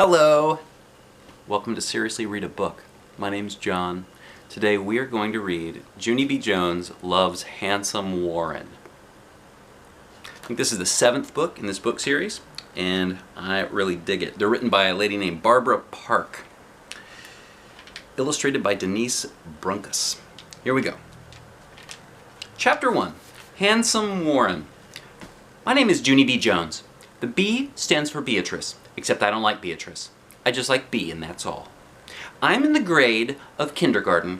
Hello! Welcome to Seriously Read a Book. My name's John. Today we are going to read Junie B. Jones Loves Handsome Warren. I think this is the 7th book in this book series, and I really dig it. They're written by a lady named Barbara Park. Illustrated by Denise Brunkus. Here we go. Chapter 1. Handsome Warren. My name is Junie B. Jones. The B stands for Beatrice, except I don't like Beatrice. I just like B, and that's all. I'm in the grade of kindergarten.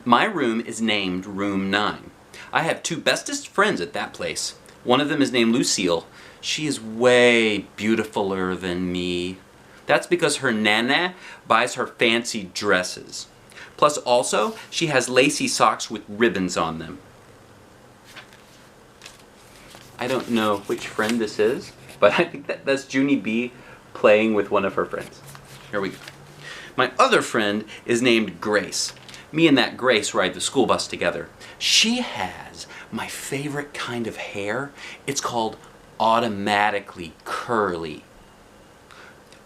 My room is named Room 9. I have 2 bestest friends at that place. One of them is named Lucille. She is way beautifuler than me. That's because her nana buys her fancy dresses. Plus also, she has lacy socks with ribbons on them. I don't know which friend this is, but I think that's Junie B playing with one of her friends. Here we go. My other friend is named Grace. Me and that Grace ride the school bus together. She has my favorite kind of hair. It's called automatically curly.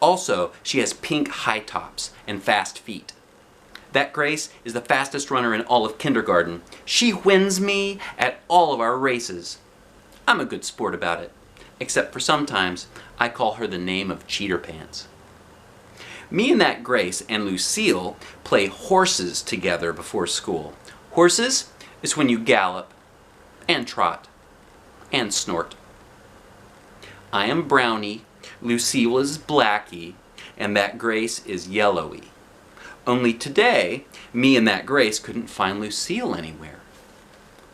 Also, she has pink high tops and fast feet. That Grace is the fastest runner in all of kindergarten. She wins me at all of our races. I'm a good sport about it, except for sometimes I call her the name of Cheater Pants. Me and that Grace and Lucille play horses together before school. Horses is when you gallop and trot and snort. I am Brownie, Lucille is Blackie, and that Grace is Yellowy. Only today, me and that Grace couldn't find Lucille anywhere.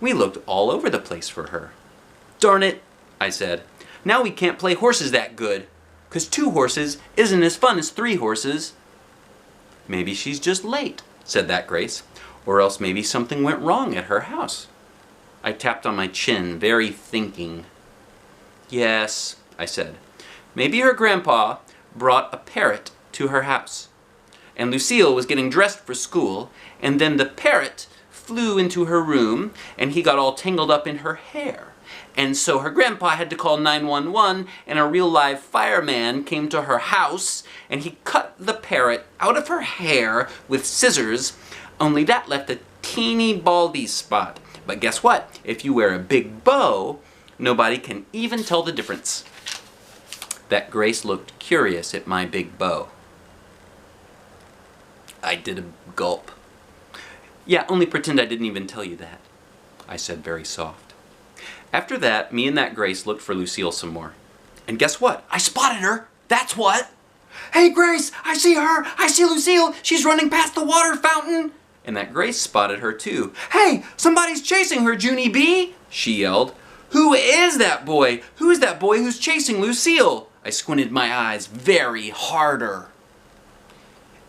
We looked all over the place for her. Darn it, I said. Now we can't play horses that good, 'cause 2 horses isn't as fun as 3 horses. Maybe she's just late, said that Grace, or else maybe something went wrong at her house. I tapped on my chin, very thinking. Yes, I said. Maybe her grandpa brought a parrot to her house, and Lucille was getting dressed for school, and then the parrot flew into her room, and he got all tangled up in her hair. And so her grandpa had to call 911, and a real live fireman came to her house, and he cut the parrot out of her hair with scissors, only that left a teeny baldy spot. But guess what? If you wear a big bow, nobody can even tell the difference. That Grace looked curious at my big bow. I did a gulp. Yeah, only pretend I didn't even tell you that, I said very soft. After that, me and that Grace looked for Lucille some more. And guess what? I spotted her! That's what! Hey Grace! I see her! I see Lucille! She's running past the water fountain! And that Grace spotted her too. Hey! Somebody's chasing her, Junie B! She yelled. Who is that boy? Who is that boy who's chasing Lucille? I squinted my eyes very harder.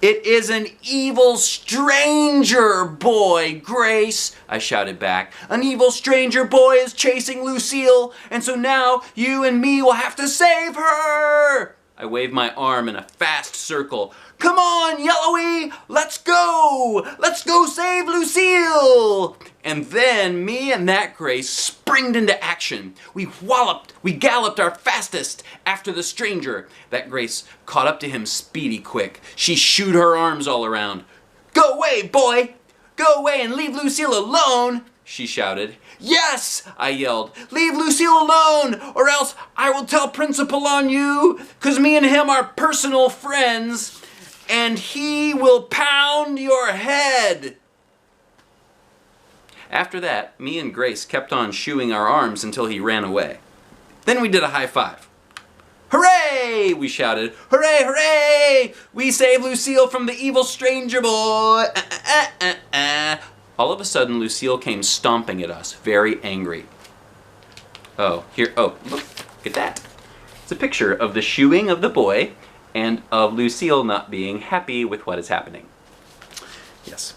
It is an evil stranger boy, Grace, I shouted back. An evil stranger boy is chasing Lucille, and so now you and me will have to save her! I waved my arm in a fast circle. Come on, Yellowy! Let's go! Let's go save Lucille! And then me and that Grace springed into action. We galloped our fastest after the stranger. That Grace caught up to him speedy quick. She shooed her arms all around. Go away, boy! Go away and leave Lucille alone! She shouted. Yes, I yelled. Leave Lucille alone, or else I will tell Principal on you, 'cause me and him are personal friends, and he will pound your head. After that, me and Grace kept on shooing our arms until he ran away. Then we did a high five. Hooray! We shouted. Hooray, hooray! We saved Lucille from the evil stranger boy. All of a sudden, Lucille came stomping at us, very angry. Oh, look at that. It's a picture of the shooing of the boy and of Lucille not being happy with what is happening. Yes.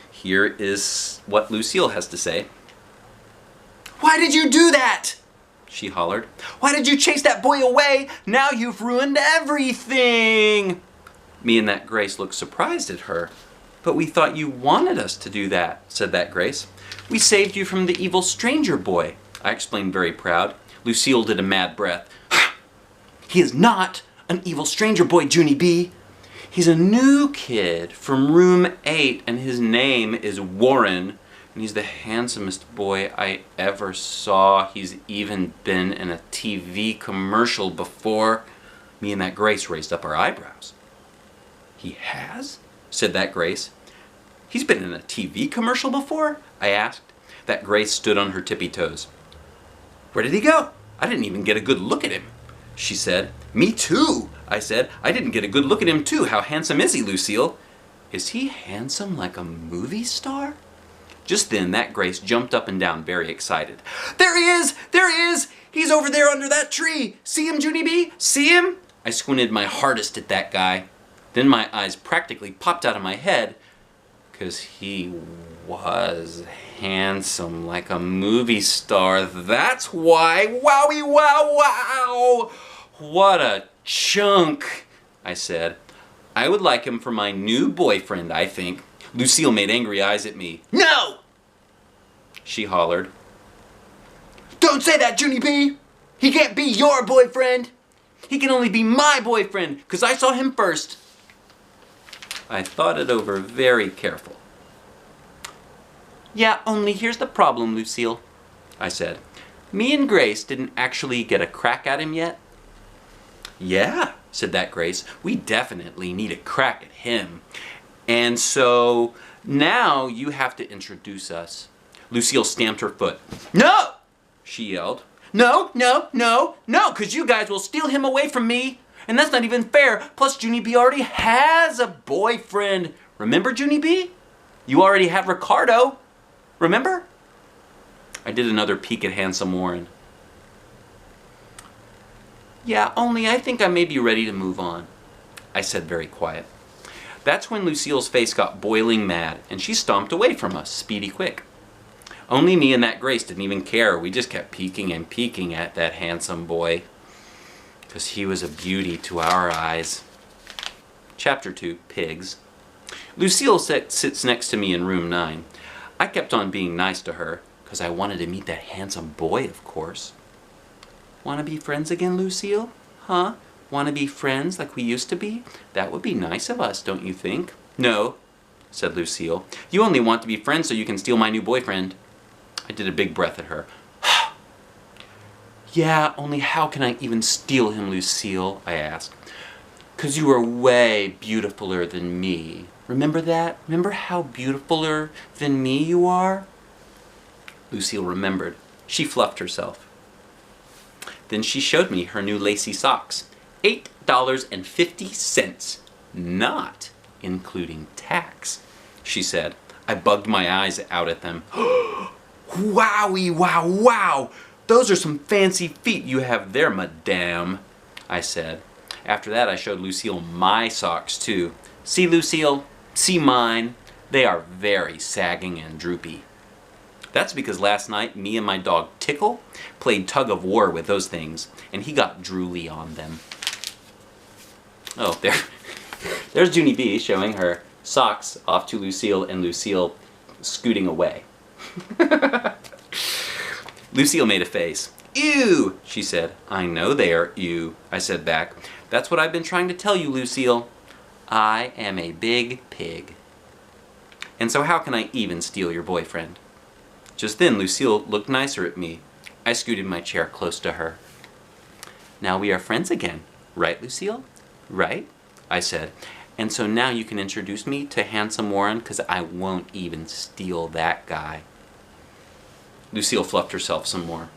Here is what Lucille has to say. Why did you do that? She hollered. Why did you chase that boy away? Now you've ruined everything. Me and that Grace looked surprised at her. But we thought you wanted us to do that, said that Grace. We saved you from the evil stranger boy, I explained very proud. Lucille did a mad breath. He is not an evil stranger boy, Junie B. He's a new kid from room 8, and his name is Warren. And he's the handsomest boy I ever saw. He's even been in a TV commercial before. Me and that Grace raised up our eyebrows. He has? Said that Grace. He's been in a TV commercial before? I asked. That Grace stood on her tippy toes. Where did he go? I didn't even get a good look at him. She said. Me too, I said. I didn't get a good look at him too. How handsome is he, Lucille? Is he handsome like a movie star? Just then, that Grace jumped up and down, very excited. There he is! There he is! He's over there under that tree! See him, Junie B? See him? I squinted my hardest at that guy. Then my eyes practically popped out of my head, 'cause he was handsome like a movie star. That's why! Wowie wow wow! What a chunk! I said. I would like him for my new boyfriend, I think. Lucille made angry eyes at me. No! She hollered. Don't say that, Junie B! He can't be your boyfriend! He can only be my boyfriend, because I saw him first. I thought it over very careful. Yeah, only here's the problem, Lucille, I said. Me and Grace didn't actually get a crack at him yet. Yeah, said that Grace. We definitely need a crack at him. And so now you have to introduce us. Lucille stamped her foot. No! She yelled. No, no, no, no, because you guys will steal him away from me. And that's not even fair. Plus, Junie B already has a boyfriend. Remember, Junie B? You already have Ricardo. Remember? I did another peek at handsome Warren. Yeah, only I think I may be ready to move on, I said very quiet. That's when Lucille's face got boiling mad, and she stomped away from us, speedy quick. Only me and that Grace didn't even care. We just kept peeking and peeking at that handsome boy, because he was a beauty to our eyes. Chapter 2, Pigs. Lucille sits next to me in room 9. I kept on being nice to her, because I wanted to meet that handsome boy, of course. Want to be friends again, Lucille? Huh? Want to be friends like we used to be? That would be nice of us, don't you think? No, said Lucille. You only want to be friends so you can steal my new boyfriend. I did a big breath at her. Yeah, only how can I even steal him, Lucille? I asked. 'Cause you are way beautifuler than me. Remember that? Remember how beautifuler than me you are? Lucille remembered. She fluffed herself. Then she showed me her new lacy socks. $8.50, not including tax, she said. I bugged my eyes out at them. Wowie, wow, wow! Those are some fancy feet you have there, madame, I said. After that, I showed Lucille my socks, too. See, Lucille? See mine? They are very sagging and droopy. That's because last night, me and my dog Tickle played tug of war with those things, and he got drooly on them. Oh, there's Junie B showing her socks off to Lucille, and Lucille scooting away. Lucille made a face. Ew, she said. I know they are ew, I said back. That's what I've been trying to tell you, Lucille. I am a big pig. And so how can I even steal your boyfriend? Just then, Lucille looked nicer at me. I scooted my chair close to her. Now we are friends again, right, Lucille? Right? I said. And so now you can introduce me to handsome Warren, because I won't even steal that guy. Lucille fluffed herself some more.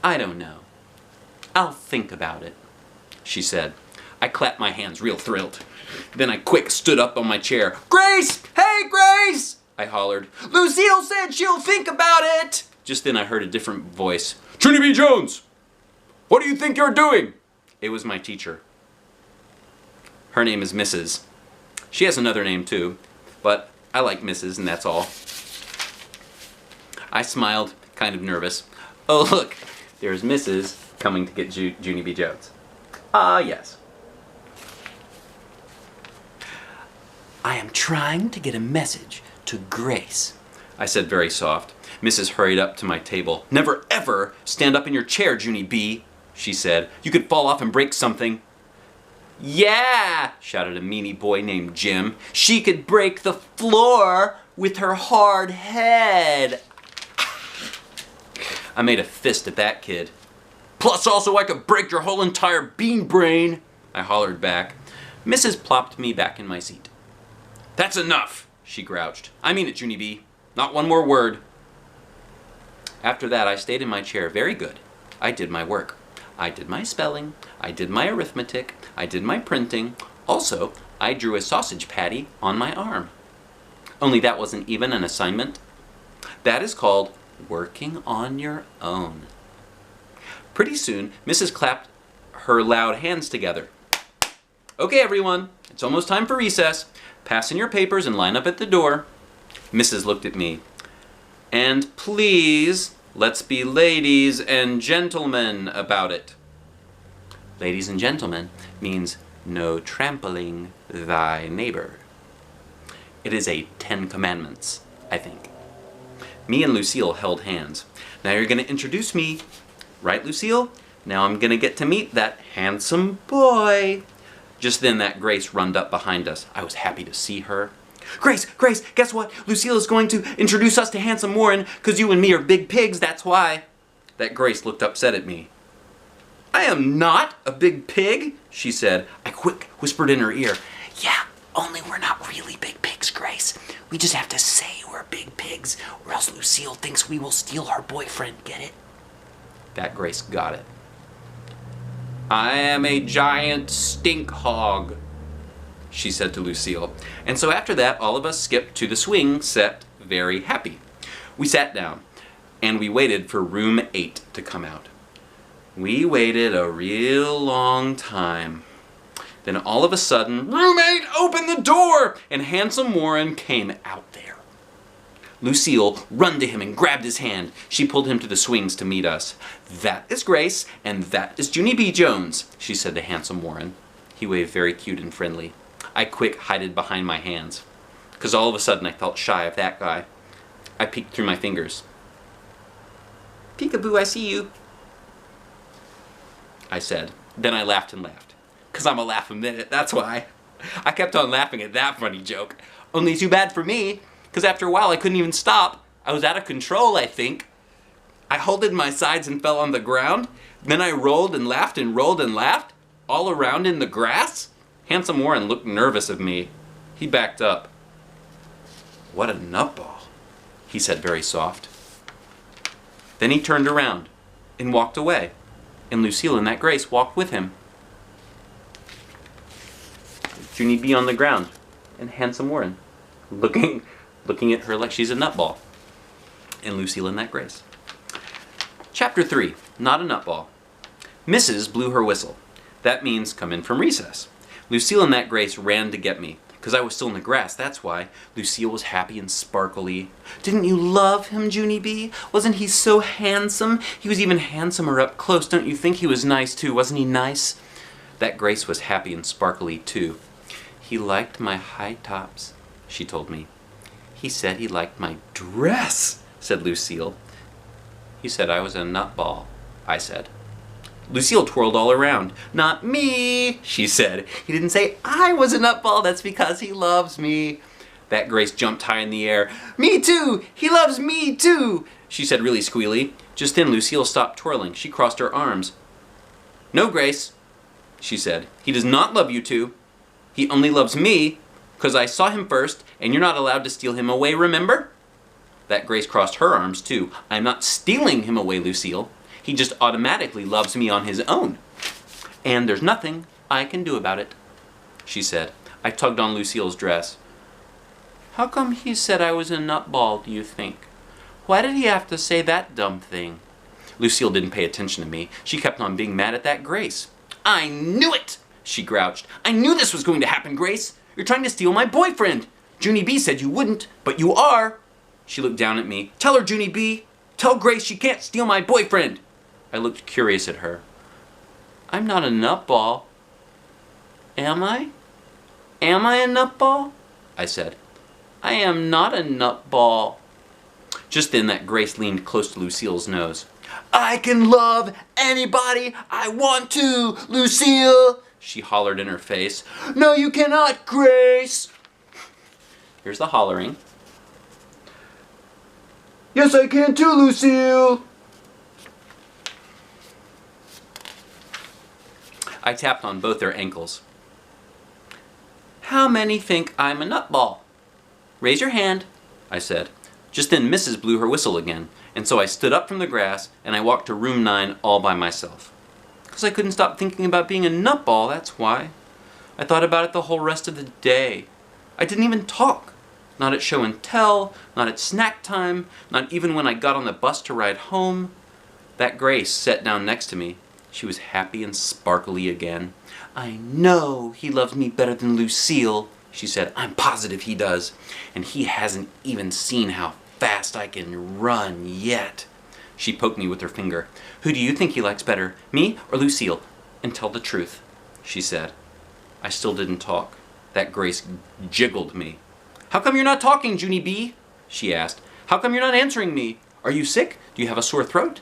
I don't know. I'll think about it, she said. I clapped my hands real thrilled. Then I quick stood up on my chair. Grace! Hey, Grace! I hollered. Lucille said she'll think about it! Just then I heard a different voice. Junie B. Jones! What do you think you're doing? It was my teacher. Her name is Mrs. She has another name too, but I like Mrs. and that's all. I smiled, kind of nervous. Oh look, there's Mrs. coming to get Junie B. Jones. Ah, yes. I am trying to get a message to Grace, I said very soft. Mrs. hurried up to my table. Never ever stand up in your chair, Junie B., she said. "You could fall off and break something." "Yeah," shouted a meanie boy named Jim. "She could break the floor with her hard head." I made a fist at that kid. "Plus also I could break your whole entire bean brain," I hollered back. Mrs. plopped me back in my seat. "That's enough," she grouched. "I mean it, Junie B. Not one more word." After that, I stayed in my chair very good. I did my work. I did my spelling. I did my arithmetic. I did my printing. Also, I drew a sausage patty on my arm. Only that wasn't even an assignment. That is called working on your own. Pretty soon, Mrs. clapped her loud hands together. "Okay, everyone, it's almost time for recess. Pass in your papers and line up at the door." Mrs. looked at me. "And please, let's be ladies and gentlemen about it." Ladies and gentlemen means no trampling thy neighbor. It is a 10 Commandments, I think. Me and Lucille held hands. "Now you're going to introduce me, right, Lucille? Now I'm going to get to meet that handsome boy." Just then that Grace runned up behind us. I was happy to see her. Grace, guess what? Lucille is going to introduce us to Handsome Warren, 'cause you and me are big pigs, that's why." That Grace looked upset at me. "I am not a big pig," she said. I quick whispered in her ear, "Yeah, only we're not really big pigs, Grace. We just have to say we're big pigs, or else Lucille thinks we will steal her boyfriend, get it?" That Grace got it. "I am a giant stink hog," she said to Lucille. And so after that, all of us skipped to the swing set, very happy. We sat down, and we waited for room 8 to come out. We waited a real long time. Then all of a sudden, room 8 opened the door, and Handsome Warren came out there. Lucille ran to him and grabbed his hand. She pulled him to the swings to meet us. "That is Grace, and that is Junie B. Jones," she said to Handsome Warren. He waved very cute and friendly. I quick hid behind my hands, 'cause all of a sudden I felt shy of that guy. I peeked through my fingers. "Peekaboo, I see you," I said. Then I laughed and laughed. 'Cause I'm a laugh-a-minute, that's why. I kept on laughing at that funny joke. Only too bad for me, 'cause after a while I couldn't even stop. I was out of control, I think. I holded my sides and fell on the ground. Then I rolled and laughed, all around in the grass. Handsome Warren looked nervous of me. He backed up. "What a nutball," he said very soft. Then he turned around and walked away, and Lucille and that Grace walked with him. Junie B on the ground, and Handsome Warren looking at her like she's a nutball, and Lucille and that Grace. Chapter 3, Not a Nutball. Mrs. blew her whistle. That means come in from recess. Lucille and that Grace ran to get me, 'cause I was still in the grass, that's why. Lucille was happy and sparkly. "Didn't you love him, Junie B? Wasn't he so handsome? He was even handsomer up close. Don't you think he was nice too? Wasn't he nice?" That Grace was happy and sparkly too. "He liked my high tops," she told me. "He said he liked my dress," said Lucille. "He said I was a nutball," I said. Lucille twirled all around. "Not me," she said. "He didn't say I was a nutball. That's because he loves me." That Grace jumped high in the air. "Me too! He loves me too!" she said really squealy. Just then Lucille stopped twirling. She crossed her arms. "No, Grace," she said. "He does not love you two. He only loves me, 'cause I saw him first, and you're not allowed to steal him away, remember?" That Grace crossed her arms too. "I'm not stealing him away, Lucille. He just automatically loves me on his own. And there's nothing I can do about it," she said. I tugged on Lucille's dress. "How come he said I was a nutball, do you think? Why did he have to say that dumb thing?" Lucille didn't pay attention to me. She kept on being mad at that Grace. "I knew it!" she grouched. "I knew this was going to happen, Grace. You're trying to steal my boyfriend. Junie B said you wouldn't, but you are." She looked down at me. "Tell her, Junie B. Tell Grace she can't steal my boyfriend." I looked curious at her. "I'm not a nutball. Am I? Am I a nutball?" I said. "I am not a nutball." Just then that Grace leaned close to Lucille's nose. I can love anybody I want to, Lucille, she hollered in her face. No, you cannot, Grace. Here's the hollering. Yes, I can too, Lucille. I tapped on both their ankles. How many think I'm a nutball? Raise your hand, I said. Just then Mrs. blew her whistle again, and so I stood up from the grass and I walked to room 9 all by myself. 'Cause I couldn't stop thinking about being a nutball, that's why. I thought about it the whole rest of the day. I didn't even talk. Not at show and tell, not at snack time, not even when I got on the bus to ride home. That Grace sat down next to me. She was happy and sparkly again. I know he loves me better than Lucille, she said. I'm positive he does. And he hasn't even seen how fast I can run yet. She poked me with her finger. Who do you think he likes better, me or Lucille? And tell the truth, she said. I still didn't talk. That Grace jiggled me. How come you're not talking, Junie B? She asked. How come you're not answering me? Are you sick? Do you have a sore throat?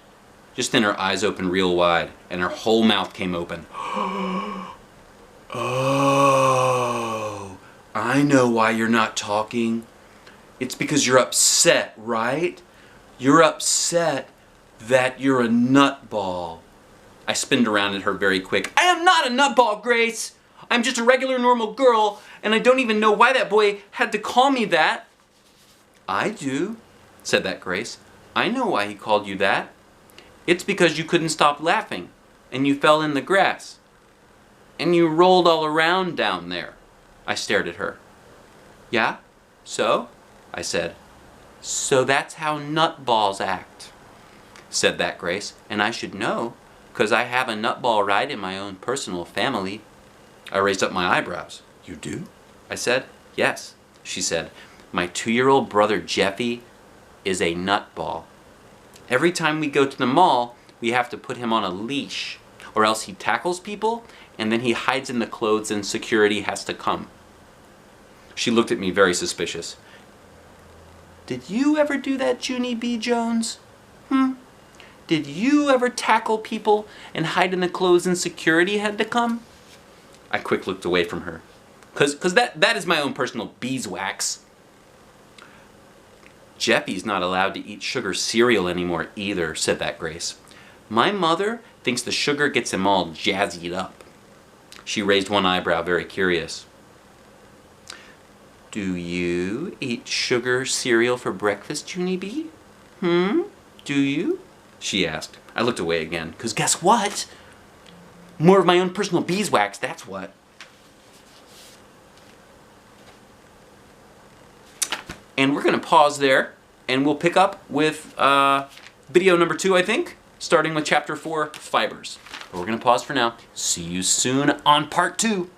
Just then her eyes opened real wide, and her whole mouth came open. Oh, I know why you're not talking. It's because you're upset, right? You're upset that you're a nutball. I spinned around at her very quick. I am not a nutball, Grace. I'm just a regular normal girl, and I don't even know why that boy had to call me that. I do, said that Grace. I know why he called you that. It's because you couldn't stop laughing, and you fell in the grass, and you rolled all around down there. I stared at her. Yeah? So? I said. So that's how nutballs act, said that Grace, and I should know, 'cause I have a nutball right in my own personal family. I raised up my eyebrows. You do? I said. Yes, she said. My 2-year-old brother Jeffy is a nutball. Every time we go to the mall, we have to put him on a leash, or else he tackles people, and then he hides in the clothes and security has to come. She looked at me very suspicious. Did you ever do that, Junie B. Jones? Did you ever tackle people and hide in the clothes and security had to come? I quick looked away from her. 'Cause that is my own personal beeswax. Jeffy's not allowed to eat sugar cereal anymore either, said that Grace. My mother thinks the sugar gets him all jazzied up. She raised one eyebrow, very curious. Do you eat sugar cereal for breakfast, Junie B? Do you? She asked. I looked away again, 'cause guess what? More of my own personal beeswax, that's what. And we're going to pause there, and we'll pick up with video number 2, I think, starting with chapter 4, Fibers. But we're going to pause for now. See you soon on part 2.